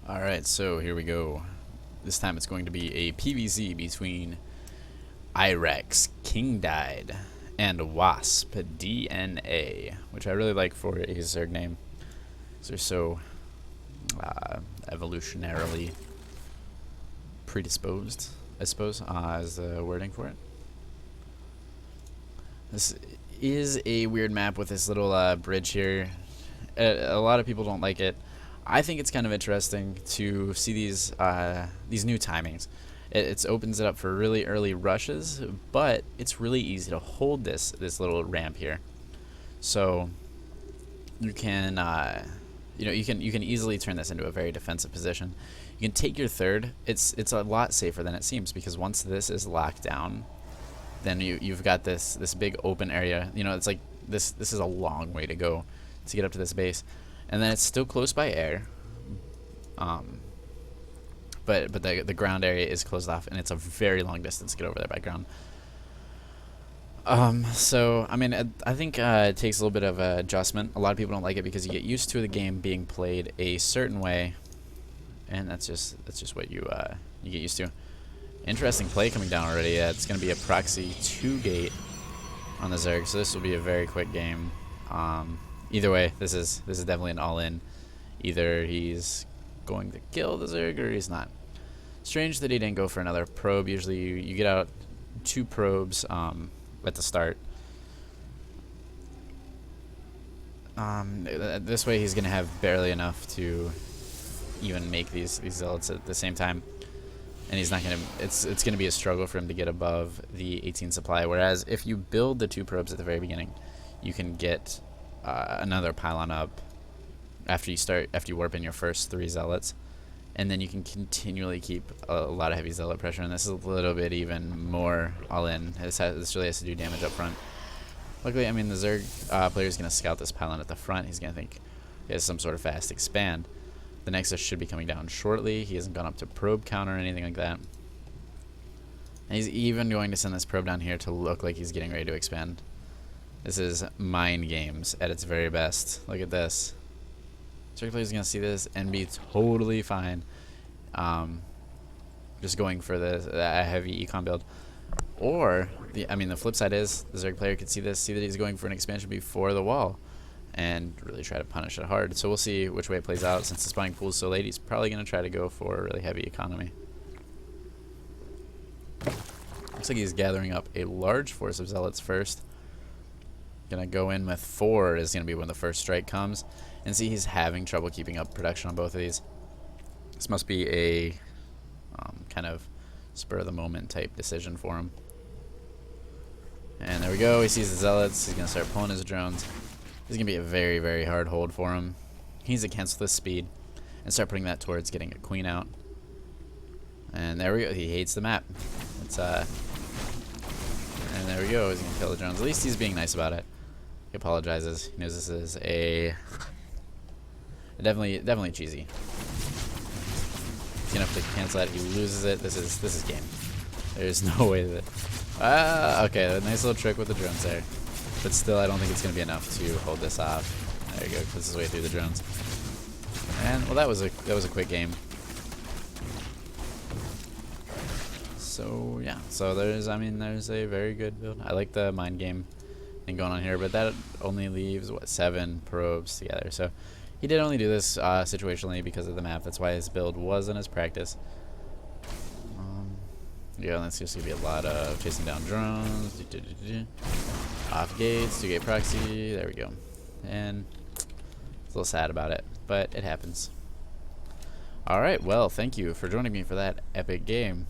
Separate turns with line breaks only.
Alright, so here we go. This time it's going to be a PvZ between IrAx, KinGDieD, and w4sp DNA, which I really like for a Zerg name. They're so evolutionarily predisposed, I suppose, is the wording for it. This is a weird map with this little bridge here. A lot of people don't like it. I think it's kind of interesting to see these new timings. It opens it up for really early rushes, but it's really easy to hold this little ramp here. So you can you can easily turn this into a very defensive position. You can take your third. It's a lot safer than it seems, because once this is locked down, then you've got this big open area. You know, it's like this is a long way to go to get up to this base. And then it's still close by air, but the ground area is closed off, and it's a very long distance to get over there by ground. So I mean, I think it takes a little bit of adjustment. A lot of people don't like it because you get used to the game being played a certain way, and that's just what you get used to. Interesting play coming down already. Yeah, it's going to be a proxy 2 gate on the Zerg, so this will be a very quick game. Either way, this is definitely an all-in. Either he's going to kill the Zerg or he's not. Strange that he didn't go for another probe. Usually you get out 2 probes at the start. This way he's going to have barely enough to even make these zealots at the same time. And he's not going to, it's going to be a struggle for him to get above the 18 supply. Whereas if you build the 2 probes at the very beginning, you can get another pylon up after you warp in your first 3 zealots, and then you can continually keep a lot of heavy zealot pressure. And this is a little bit even more all in. This really has to do damage up front. Luckily, I mean, the Zerg player is going to scout this pylon at the front. He's going to think he has some sort of fast expand. The Nexus should be coming down shortly. He hasn't gone up to probe count or anything like that. And he's even going to send this probe down here to look like he's getting ready to expand. This is mind games at its very best. Look at this. Zerg player is going to see this and be totally fine. Just going for the heavy econ build. Or, the flip side is, the Zerg player could see this, see that he's going for an expansion before the wall, and really try to punish it hard. So we'll see which way it plays out. Since the spawning pool is so late, he's probably going to try to go for a really heavy economy. Looks like he's gathering up a large force of zealots first. Gonna go in with 4 is gonna be when the first strike comes, and see he's having trouble keeping up production on both of these. This must be a kind of spur of the moment type decision for him. And there we go. He sees the zealots. He's gonna start pulling his drones. This is gonna be a very, very hard hold for him. He needs to cancel this speed and start putting that towards getting a queen out. And there we go. He hates the map. It's and there we go. He's gonna kill the drones. At least he's being nice about it. He apologizes. He knows this is definitely cheesy. He's gonna have to cancel that. He loses it. This is game. There's no way that. Okay, a nice little trick with the drones there, but still, I don't think it's gonna be enough to hold this off. There you go. This is way through the drones. And well, that was a quick game. So yeah, so there's a very good build. I like the mind game thing going on here, but that only leaves 7 probes together. So he did only do this situationally because of the map. That's why his build wasn't as practice. Yeah, that's just gonna be a lot of chasing down drones, off gates, 2 gate proxy. There we go. And it's a little sad about it, but it happens. All right, well, thank you for joining me for that epic game.